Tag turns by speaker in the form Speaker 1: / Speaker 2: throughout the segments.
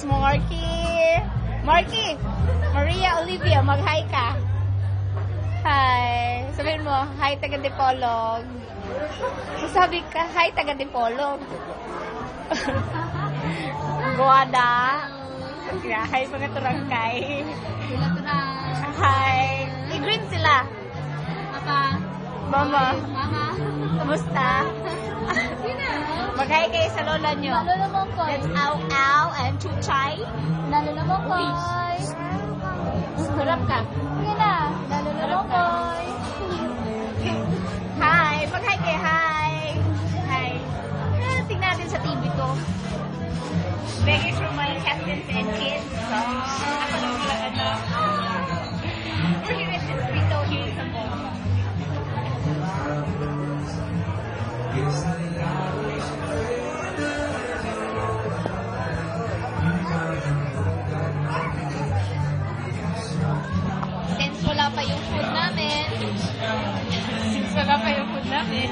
Speaker 1: Miss Marky, Maria Olivia, mag-hi ka. Hi. Sabihin mo, hi taga Dipolog. Sabi ka, hi taga Dipolog. Guada. Hi mga turangkay. Hi. I-green sila. Mama. Kumusta? Mag-hi kayo sa lola nyo. That's Au and Chuchay. Sarap ka. Hi. Mag-hi kayo. Hi. Tingnan natin sa TV to. Begging for my husband and kids. Ako lang pala We're here at this video here in Zamboanga. Since wala pa yung food namin,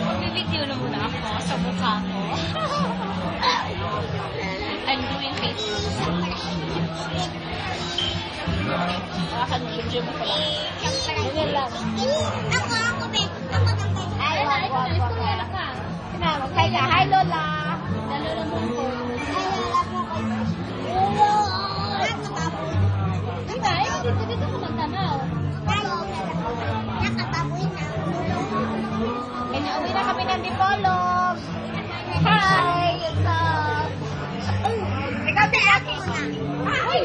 Speaker 1: magbibideo na muna ako sa mukha ko. I'm doing Facebook. Nakakad-video mo pala. Ganyan lang. Ako, be. Ay, wag. Hi ka. Hi, Lola. Lola mo ko. Dito ko magtanaw. Nakataboy na. Uwi na kami ng Dipolog. Hi! What's up? Ikaw talaga. Ay!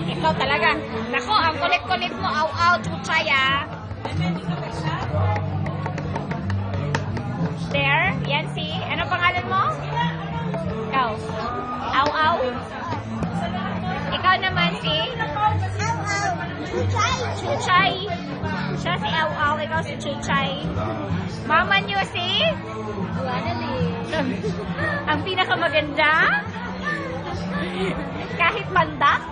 Speaker 1: Ikaw talaga. Nako, ang kulit-kulit mo. Au, Chuchay, There. Yan si. Ano pangalan mo? Ikaw. Au. Ikaw naman si? Chuchay. Siya si Au, ikaw si Chuchay. Mama niyo si? Ang pinakamaganda? Kahit pandak?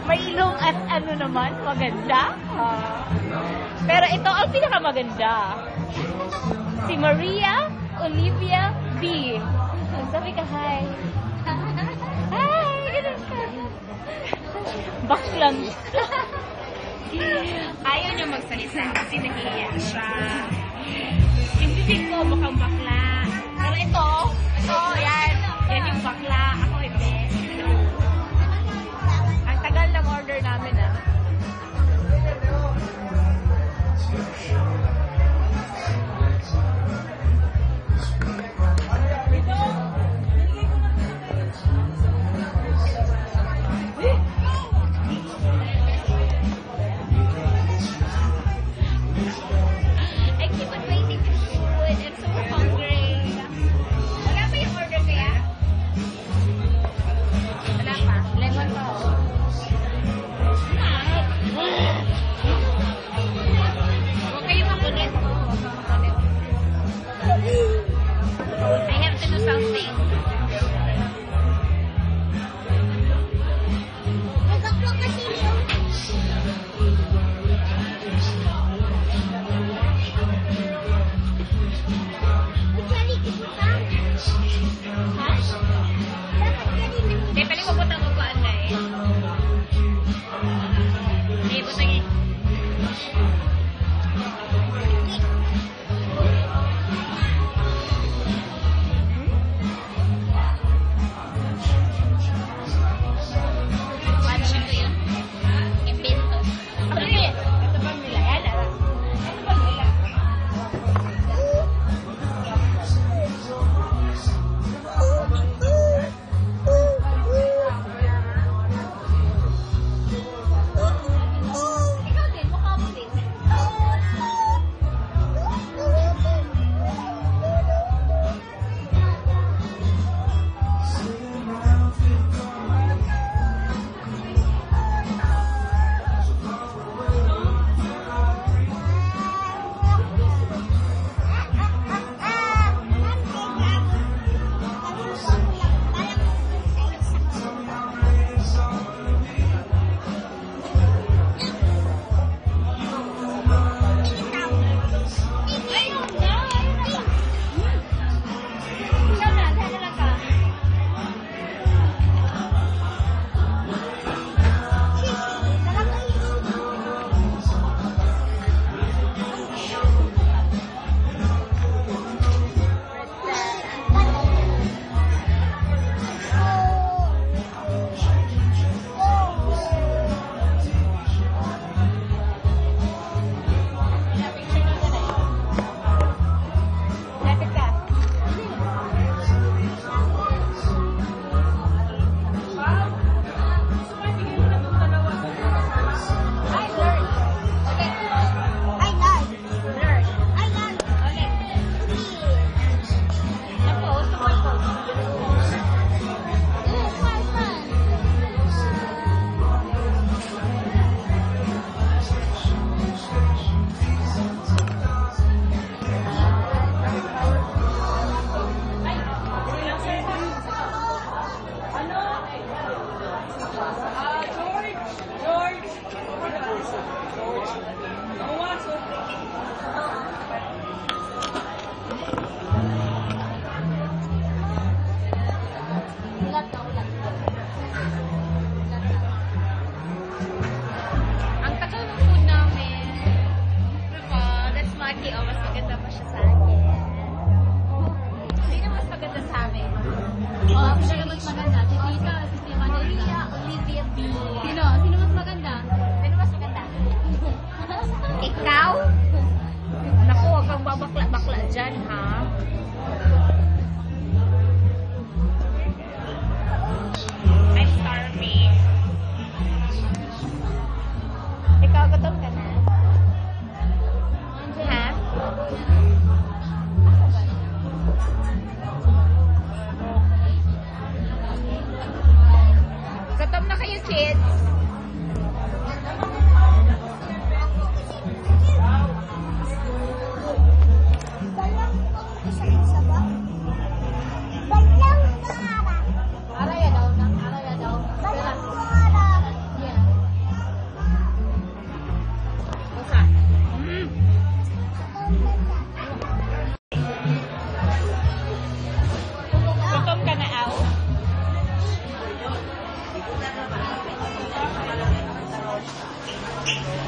Speaker 1: May ilong at ano naman, maganda? Pero ito ang pinakamaganda. Si Maria Olivia B. Sabi ka, hi. Hi! Ganun ka. Baklang. Ayaw niya magsalita kasi nahihiya siya. Yung bibig ko mukhang bakla. Pero ito, yan. Yan yung bakla. Ako hindi. Ang tagal ng order namin,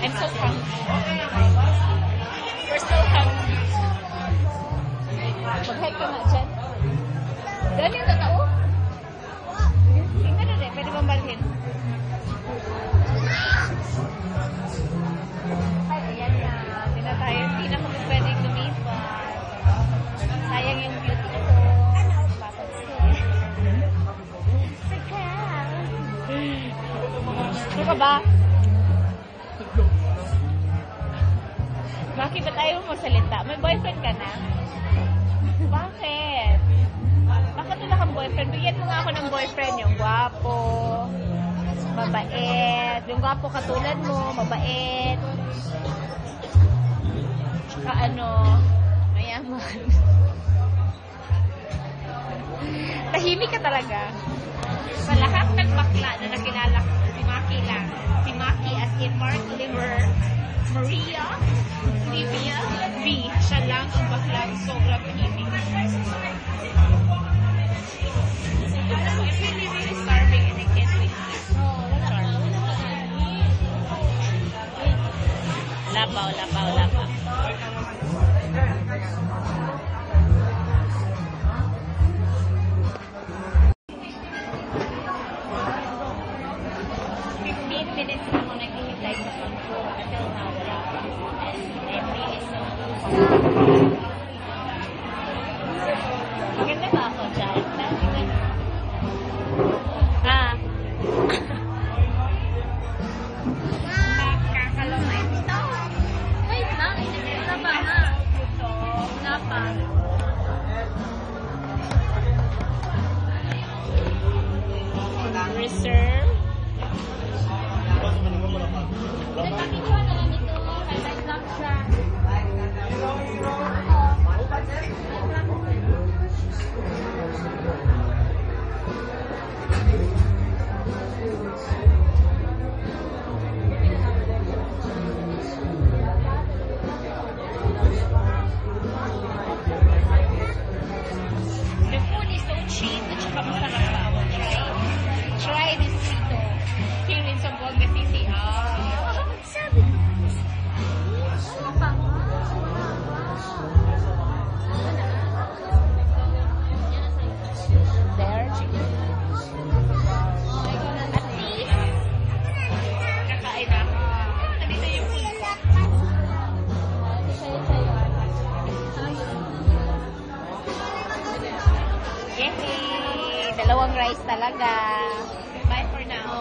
Speaker 1: I'm so hungry. We're so hungry. Mag-hi ka nga dyan. Dali yung tatao? Tingnan na rin. Pwede bang balhin? Ay, ayan na. Hindi na tayo. Hindi na kami pwedeng lumipat. Sayang yung beauty ko. Ano ka ba? Bakit ba't ayaw mo salita? May boyfriend ka na? Bakit? Bakit wala kang boyfriend? Bigyan mo nga ako ng boyfriend. Yung gwapo, mabait. Yung gwapo katulad mo, mabait. Mayaman. Tahimik ka talaga. Sa lahat ng bakla na nakilala ko, si Maki lang. Si Maki as in Mark, Liver, Maria, Livia, V. Siya lang ang bakla. Sobrang tahimik. I'm really, really starving and I can't wait to eat. Lapaw, lapaw, lapaw. Minutes na ako naghihintay sa pangko. Until now, wala pa. I'm really so maganda ba ako dyan? Nakakalumay ito. Wait lang. Wala pa na. Wala pa. Reserve. Pinagpapikuha na lang ito. Highlight lang siya. The food is so cheap at saka masarap pa ako. Try this dito. Here in Zamboanga City. There, chicken. At least, kakain ako. Nandito yung food ko. Yay! Dalawang rice talaga. Bye for now.